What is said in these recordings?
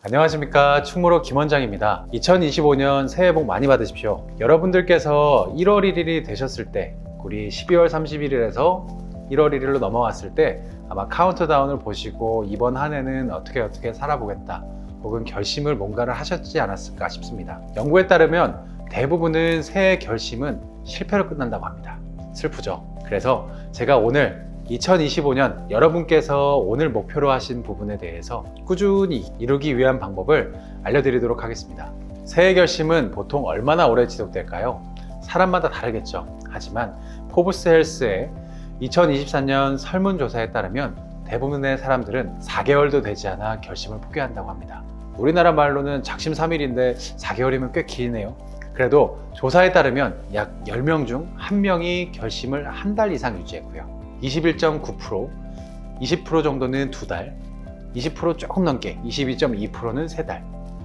안녕하십니까, 충무로 김원장입니다. 2025년 새해 복 많이 받으십시오. 여러분들께서 1월 1일이 되셨을 때, 우리 12월 31일에서 1월 1일로 넘어왔을 때 아마 카운트다운을 보시고 이번 한 해는 어떻게 살아보겠다, 혹은 결심을 뭔가를 하셨지 않았을까 싶습니다. 연구에 따르면 대부분은 새해 결심은 실패로 끝난다고 합니다. 슬프죠? 그래서 제가 오늘 2025년 여러분께서 오늘 목표로 하신 부분에 대해서 꾸준히 이루기 위한 방법을 알려드리도록 하겠습니다. 새해 결심은 보통 얼마나 오래 지속될까요? 사람마다 다르겠죠. 하지만 포브스 헬스의 2024년 설문조사에 따르면 대부분의 사람들은 4개월도 되지 않아 결심을 포기한다고 합니다. 우리나라 말로는 작심삼일인데 4개월이면 꽤 기네요. 그래도 조사에 따르면 약 10명 중 1명이 결심을 한 달 이상 유지했고요. 21.9%, 20% 정도는 2달, 20% 조금 넘게 22.2%는 3달,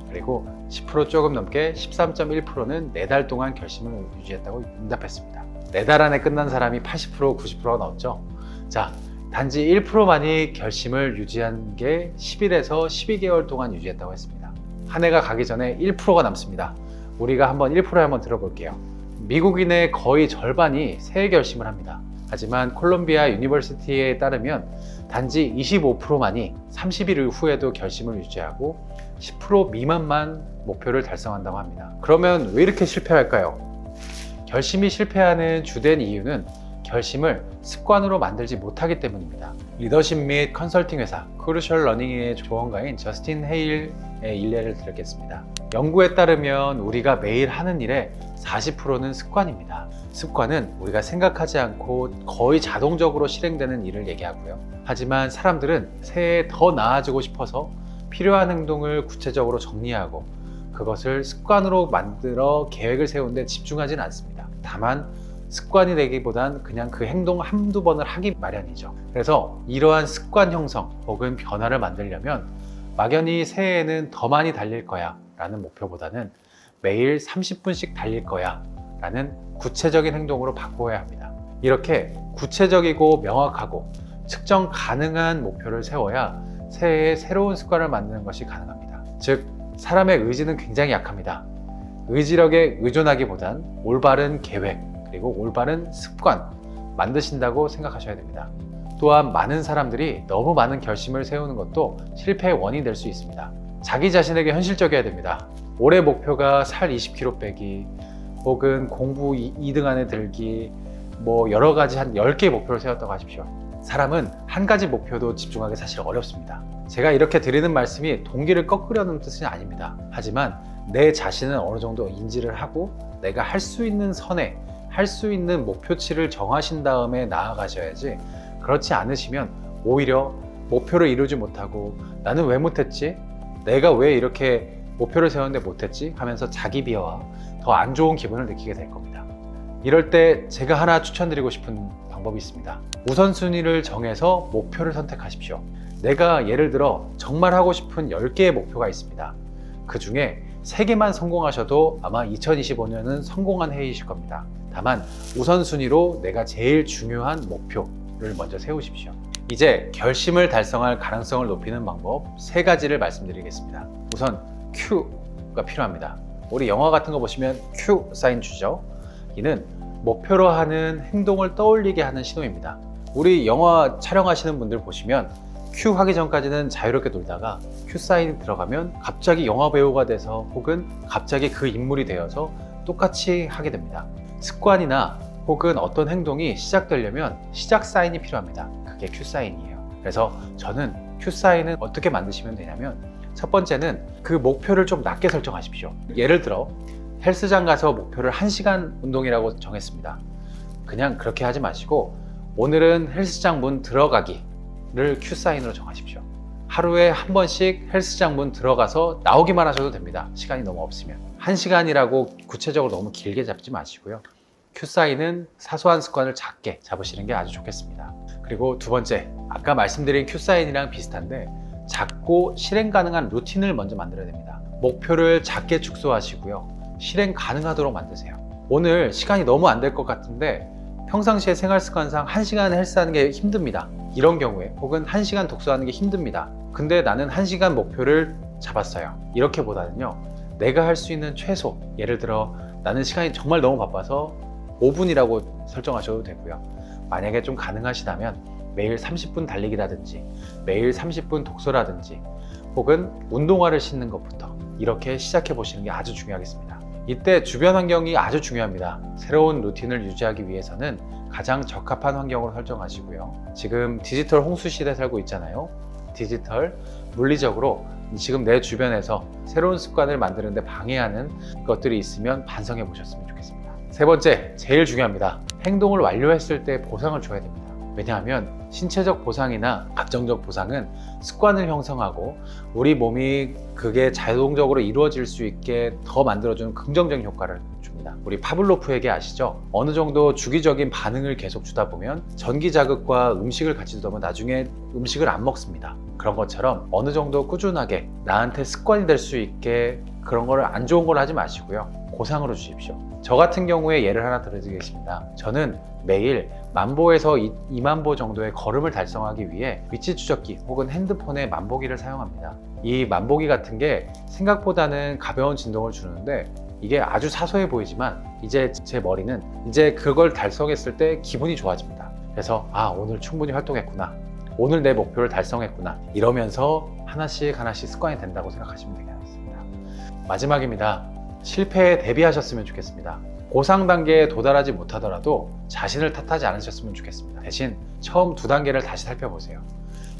그리고 10% 조금 넘게 13.1%는 4달 동안 결심을 유지했다고 응답했습니다. 4달 안에 끝난 사람이 80%, 90%가 넘었죠. 자, 단지 1%만이 결심을 유지한 게 10일에서 12개월 동안 유지했다고 했습니다. 한 해가 가기 전에 1%가 남습니다. 우리가 한번 1%를 한번 들어볼게요. 미국인의 거의 절반이 새해 결심을 합니다. 하지만 콜롬비아 유니버시티에 따르면 단지 25%만이 30일 후에도 결심을 유지하고 10% 미만만 목표를 달성한다고 합니다. 그러면 왜 이렇게 실패할까요? 결심이 실패하는 주된 이유는 결심을 습관으로 만들지 못하기 때문입니다. 리더십 및 컨설팅 회사 크루셜 러닝의 조언가인 저스틴 헤일의 일례를 들겠습니다. 연구에 따르면 우리가 매일 하는 일의 40%는 습관입니다. 습관은 우리가 생각하지 않고 거의 자동적으로 실행되는 일을 얘기하고요. 하지만 사람들은 새해에 더 나아지고 싶어서 필요한 행동을 구체적으로 정리하고 그것을 습관으로 만들어 계획을 세우는 데 집중하지는 않습니다. 다만 습관이 되기보단 그냥 그 행동 한두 번을 하기 마련이죠. 그래서 이러한 습관 형성 혹은 변화를 만들려면 막연히 새해에는 더 많이 달릴 거야 라는 목표보다는 매일 30분씩 달릴 거야 라는 구체적인 행동으로 바꿔야 합니다. 이렇게 구체적이고 명확하고 측정 가능한 목표를 세워야 새해에 새로운 습관을 만드는 것이 가능합니다. 즉, 사람의 의지는 굉장히 약합니다. 의지력에 의존하기보단 올바른 계획 그리고 올바른 습관 만드신다고 생각하셔야 됩니다. 또한 많은 사람들이 너무 많은 결심을 세우는 것도 실패의 원인이 될 수 있습니다. 자기 자신에게 현실적이어야 됩니다. 올해 목표가 살 20kg 빼기 혹은 공부 2등 안에 들기, 뭐 여러 가지 한 10개의 목표를 세웠다고 하십시오. 사람은 한 가지 목표도 집중하기 사실 어렵습니다. 제가 이렇게 드리는 말씀이 동기를 꺾으려는 뜻은 아닙니다. 하지만 내 자신은 어느 정도 인지를 하고 내가 할 수 있는 선에 할 수 있는 목표치를 정하신 다음에 나아가셔야지, 그렇지 않으시면 오히려 목표를 이루지 못하고 나는 왜 못했지? 내가 왜 이렇게 목표를 세웠는데 못했지? 하면서 자기 비하와 더 안 좋은 기분을 느끼게 될 겁니다. 이럴 때 제가 하나 추천드리고 싶은 방법이 있습니다. 우선순위를 정해서 목표를 선택하십시오. 내가 예를 들어 정말 하고 싶은 10개의 목표가 있습니다. 그 중에 3개만 성공하셔도 아마 2025년은 성공한 해이실 겁니다. 다만 우선순위로 내가 제일 중요한 목표를 먼저 세우십시오. 이제 결심을 달성할 가능성을 높이는 방법 3가지를 말씀드리겠습니다. 우선 Q가 필요합니다. 우리 영화 같은 거 보시면 Q 사인 주죠. 이는 목표로 하는 행동을 떠올리게 하는 신호입니다. 우리 영화 촬영하시는 분들 보시면 Q 하기 전까지는 자유롭게 놀다가 Q 사인이 들어가면 갑자기 영화 배우가 돼서 혹은 갑자기 그 인물이 되어서 똑같이 하게 됩니다. 습관이나 혹은 어떤 행동이 시작되려면 시작 사인이 필요합니다. 그게 Q 사인이에요. 그래서 저는 Q 사인은 어떻게 만드시면 되냐면, 첫 번째는 그 목표를 좀 낮게 설정하십시오. 예를 들어 헬스장 가서 목표를 1시간 운동이라고 정했습니다. 그냥 그렇게 하지 마시고 오늘은 헬스장 문 들어가기를 Q 사인으로 정하십시오. 하루에 한 번씩 헬스장 문 들어가서 나오기만 하셔도 됩니다. 시간이 너무 없으면. 1시간이라고 구체적으로 너무 길게 잡지 마시고요. Q 사인은 사소한 습관을 작게 잡으시는 게 아주 좋겠습니다. 그리고 두 번째, 아까 말씀드린 Q 사인이랑 비슷한데 작고 실행 가능한 루틴을 먼저 만들어야 됩니다. 목표를 작게 축소하시고요. 실행 가능하도록 만드세요. 오늘 시간이 너무 안 될 것 같은데 평상시에 생활 습관상 1시간 헬스하는 게 힘듭니다. 이런 경우에 혹은 1시간 독서하는 게 힘듭니다. 근데 나는 1시간 목표를 잡았어요. 이렇게보다는요, 내가 할 수 있는 최소, 예를 들어 나는 시간이 정말 너무 바빠서 5분이라고 설정하셔도 되고요. 만약에 좀 가능하시다면 매일 30분 달리기라든지 매일 30분 독서라든지 혹은 운동화를 신는 것부터 이렇게 시작해 보시는 게 아주 중요하겠습니다. 이때 주변 환경이 아주 중요합니다. 새로운 루틴을 유지하기 위해서는 가장 적합한 환경으로 설정하시고요. 지금 디지털 홍수 시대에 살고 있잖아요. 디지털, 물리적으로 지금 내 주변에서 새로운 습관을 만드는데 방해하는 것들이 있으면 반성해 보셨으면 좋겠습니다. 세 번째, 제일 중요합니다. 행동을 완료했을 때 보상을 줘야 됩니다. 왜냐하면 신체적 보상이나 감정적 보상은 습관을 형성하고 우리 몸이 그게 자동적으로 이루어질 수 있게 더 만들어주는 긍정적인 효과를 줍니다. 우리 파블로프에게 아시죠? 어느 정도 주기적인 반응을 계속 주다 보면 전기 자극과 음식을 같이 주다 보면 나중에 음식을 안 먹습니다. 그런 것처럼 어느 정도 꾸준하게 나한테 습관이 될 수 있게 그런 거를 안 좋은 걸 하지 마시고요. 보상으로 주십시오. 저 같은 경우에 예를 하나 들어드리겠습니다. 저는 매일 10,000보에서 20,000보 정도의 걸음을 달성하기 위해 위치 추적기 혹은 핸드폰의 만보기를 사용합니다. 이 만보기 같은 게 생각보다는 가벼운 진동을 주는데 이게 아주 사소해 보이지만 이제 제 머리는 이제 그걸 달성했을 때 기분이 좋아집니다. 그래서 오늘 충분히 활동했구나, 오늘 내 목표를 달성했구나, 이러면서 하나씩 습관이 된다고 생각하시면 되겠습니다. 마지막입니다. 실패에 대비하셨으면 좋겠습니다. 고상 단계에 도달하지 못하더라도 자신을 탓하지 않으셨으면 좋겠습니다. 대신 처음 2단계를 다시 살펴보세요.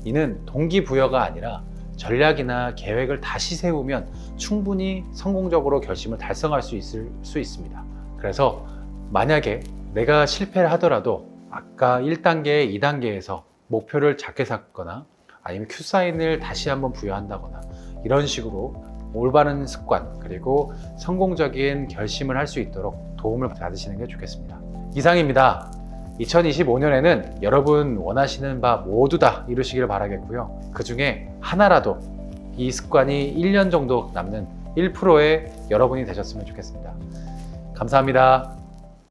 이는 동기부여가 아니라 전략이나 계획을 다시 세우면 충분히 성공적으로 결심을 달성할 수 있습니다. 그래서 만약에 내가 실패를 하더라도 아까 1단계, 2단계에서 목표를 작게 잡거나 아니면 큐사인을 다시 한번 부여한다거나 이런 식으로 올바른 습관 그리고 성공적인 결심을 할 수 있도록 도움을 받으시는 게 좋겠습니다. 이상입니다. 2025년에는 여러분 원하시는 바 모두 다 이루시길 바라겠고요. 그 중에 하나라도 이 습관이 1년 정도 남는 1%의 여러분이 되셨으면 좋겠습니다. 감사합니다.